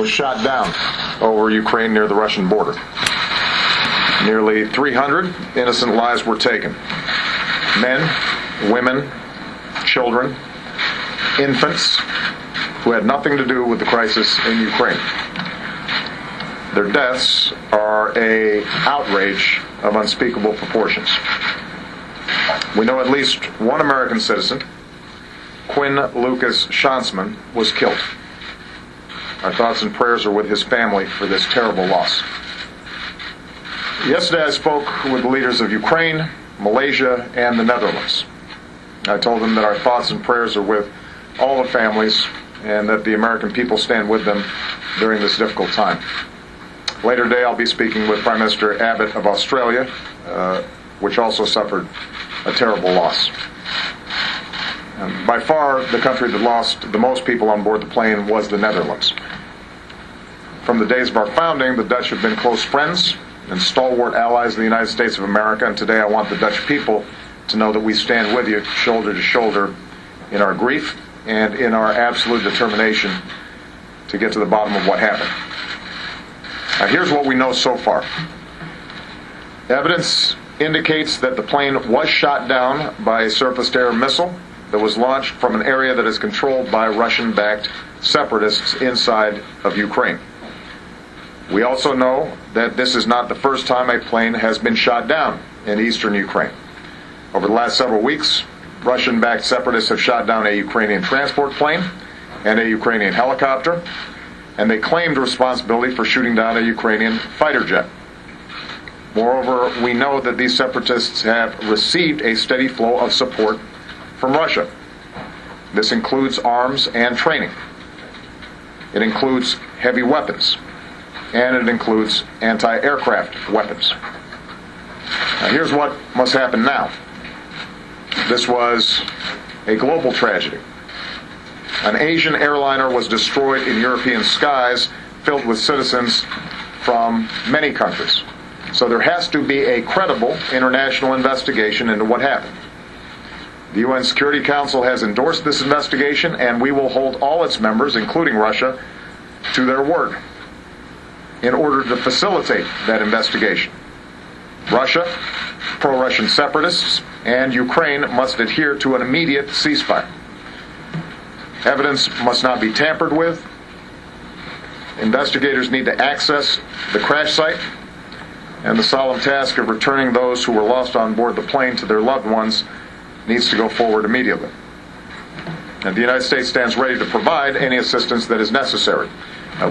was shot down over Ukraine near the Russian border. Nearly 300 innocent lives were taken. Men, women, children, infants who had nothing to do with the crisis in Ukraine. Their deaths are an outrage of unspeakable proportions. We know at least one American citizen, Quinn Lucas Shansman, was killed. Our thoughts and prayers are with his family for this terrible loss. Yesterday I spoke with the leaders of Ukraine, Malaysia, and the Netherlands. I told them that our thoughts and prayers are with all the families and that the American people stand with them during this difficult time. Later today I'll be speaking with Prime Minister Abbott of Australia, which also suffered a terrible loss. By far, the country that lost the most people on board the plane was the Netherlands. From the days of our founding, the Dutch have been close friends and stalwart allies of the United States of America, and today I want the Dutch people to know that we stand with you shoulder to shoulder in our grief and in our absolute determination to get to the bottom of what happened. Now, here's what we know so far. Evidence indicates that the plane was shot down by a surface-to-air missile that was launched from an area that is controlled by Russian-backed separatists inside of Ukraine. We also know that this is not the first time a plane has been shot down in eastern Ukraine. Over the last several weeks, Russian-backed separatists have shot down a Ukrainian transport plane and a Ukrainian helicopter, and they claimed responsibility for shooting down a Ukrainian fighter jet. Moreover, we know that these separatists have received a steady flow of support from Russia. This includes arms and training. It includes heavy weapons. And it includes anti-aircraft weapons. Now, here's what must happen now. This was a global tragedy. An Asian airliner was destroyed in European skies filled with citizens from many countries. So there has to be a credible international investigation into what happened. The UN Security Council has endorsed this investigation, and we will hold all its members, including Russia, to their word in order to facilitate that investigation. Russia, pro-Russian separatists, and Ukraine must adhere to an immediate ceasefire. Evidence must not be tampered with. Investigators need to access the crash site, and the solemn task of returning those who were lost on board the plane to their loved ones needs to go forward immediately. And the United States stands ready to provide any assistance that is necessary.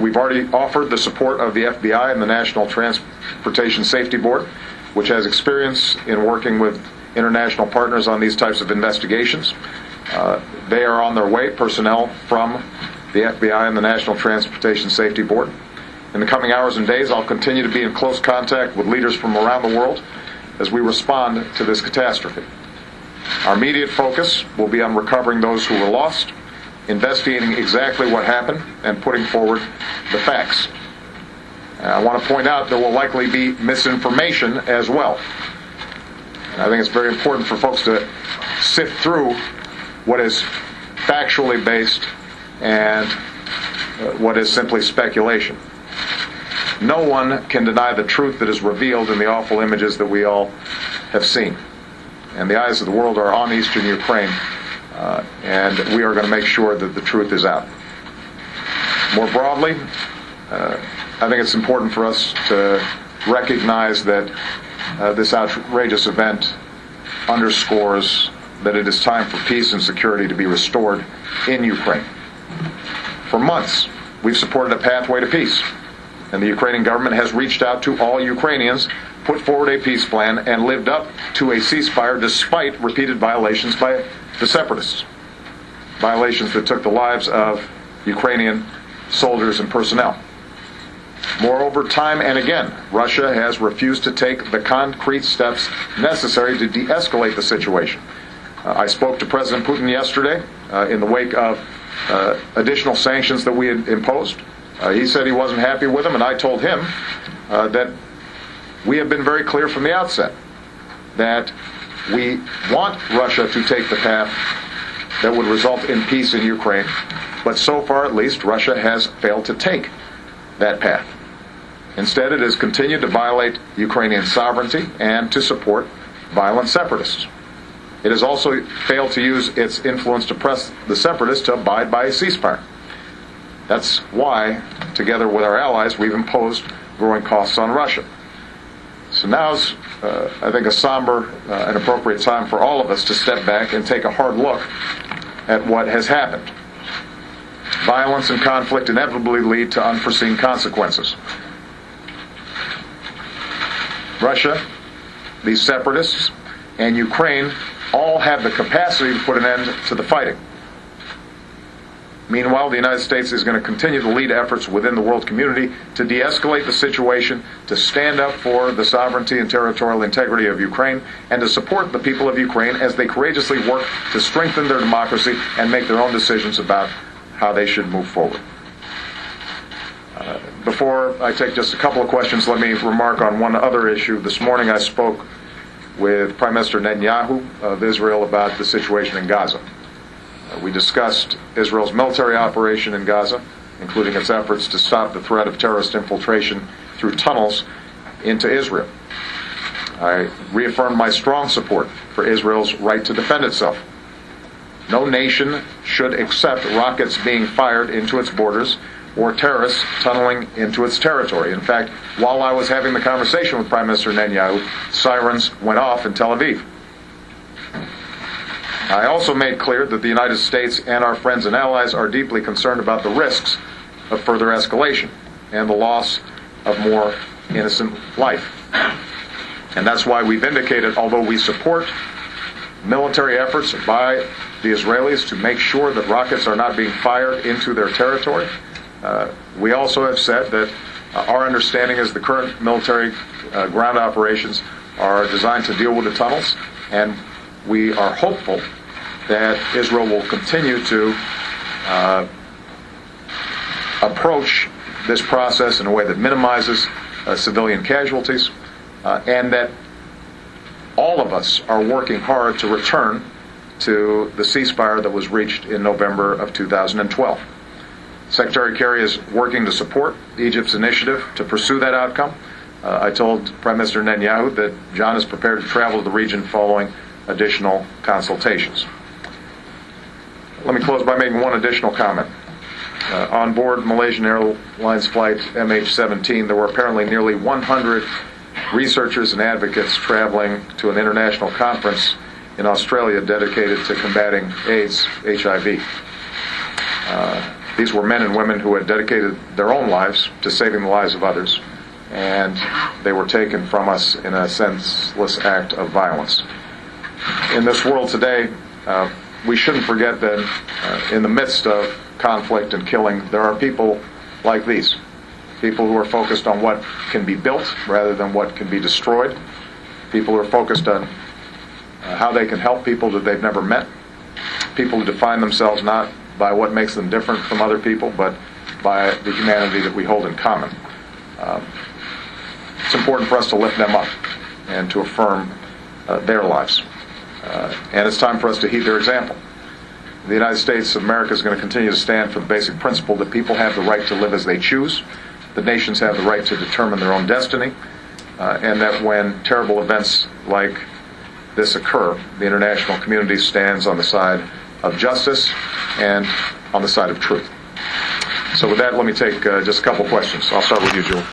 We've already offered the support of the FBI and the National Transportation Safety Board, which has experience in working with international partners on these types of investigations. They are on their way, personnel from the FBI and the National Transportation Safety Board. In the coming hours and days, I'll continue to be in close contact with leaders from around the world as we respond to this catastrophe. Our immediate focus will be on recovering those who were lost, investigating exactly what happened, and putting forward the facts. I want to point out there will likely be misinformation as well. I think it's very important for folks to sift through what is factually based and what is simply speculation. No one can deny the truth that is revealed in the awful images that we all have seen. And the eyes of the world are on eastern Ukraine, and we are going to make sure that the truth is out. More broadly, I think it's important for us to recognize that this outrageous event underscores that it is time for peace and security to be restored in Ukraine. For months, we've supported a pathway to peace, and the Ukrainian government has reached out to all Ukrainians, put forward a peace plan, and lived up to a ceasefire despite repeated violations by the separatists. Violations that took the lives of Ukrainian soldiers and personnel. Moreover, time and again, Russia has refused to take the concrete steps necessary to de-escalate the situation. I spoke to President Putin yesterday in the wake of additional sanctions that we had imposed. He said he wasn't happy with them, and I told him that we have been very clear from the outset that we want Russia to take the path that would result in peace in Ukraine, but so far at least Russia has failed to take that path. Instead, it has continued to violate Ukrainian sovereignty and to support violent separatists. It has also failed to use its influence to press the separatists to abide by a ceasefire. That's why, together with our allies, we've imposed growing costs on Russia. So now's, I think, a somber and appropriate time for all of us to step back and take a hard look at what has happened. Violence and conflict inevitably lead to unforeseen consequences. Russia, these separatists, and Ukraine all have the capacity to put an end to the fighting. Meanwhile, the United States is going to continue to lead efforts within the world community to de-escalate the situation, to stand up for the sovereignty and territorial integrity of Ukraine, and to support the people of Ukraine as they courageously work to strengthen their democracy and make their own decisions about how they should move forward. Before I take just a couple of questions, let me remark on one other issue. This morning I spoke with Prime Minister Netanyahu of Israel about the situation in Gaza. We discussed Israel's military operation in Gaza, including its efforts to stop the threat of terrorist infiltration through tunnels into Israel. I reaffirmed my strong support for Israel's right to defend itself. No nation should accept rockets being fired into its borders or terrorists tunneling into its territory. In fact, while I was having the conversation with Prime Minister Netanyahu, sirens went off in Tel Aviv. I also made clear that the United States and our friends and allies are deeply concerned about the risks of further escalation and the loss of more innocent life. And that's why we've indicated, although we support military efforts by the Israelis to make sure that rockets are not being fired into their territory, we also have said that our understanding is the current military ground operations are designed to deal with the tunnels, and we are hopeful that Israel will continue to approach this process in a way that minimizes civilian casualties, and that all of us are working hard to return to the ceasefire that was reached in November of 2012. Secretary Kerry is working to support Egypt's initiative to pursue that outcome. I told Prime Minister Netanyahu that John is prepared to travel to the region following additional consultations. Let me close by making one additional comment. On board Malaysian Airlines flight MH17, there were apparently nearly 100 researchers and advocates traveling to an international conference in Australia dedicated to combating AIDS, HIV. These were men and women who had dedicated their own lives to saving the lives of others, and they were taken from us in a senseless act of violence. In this world today, we shouldn't forget that in the midst of conflict and killing, there are people like these. People who are focused on what can be built rather than what can be destroyed. People who are focused on how they can help people that they've never met. People who define themselves not by what makes them different from other people, but by the humanity that we hold in common. It's important for us to lift them up and to affirm their lives. And it's time for us to heed their example. The United States of America is going to continue to stand for the basic principle that people have the right to live as they choose, that nations have the right to determine their own destiny, and that when terrible events like this occur, the international community stands on the side of justice and on the side of truth. So with that, let me take just a couple questions. I'll start with you, Julie.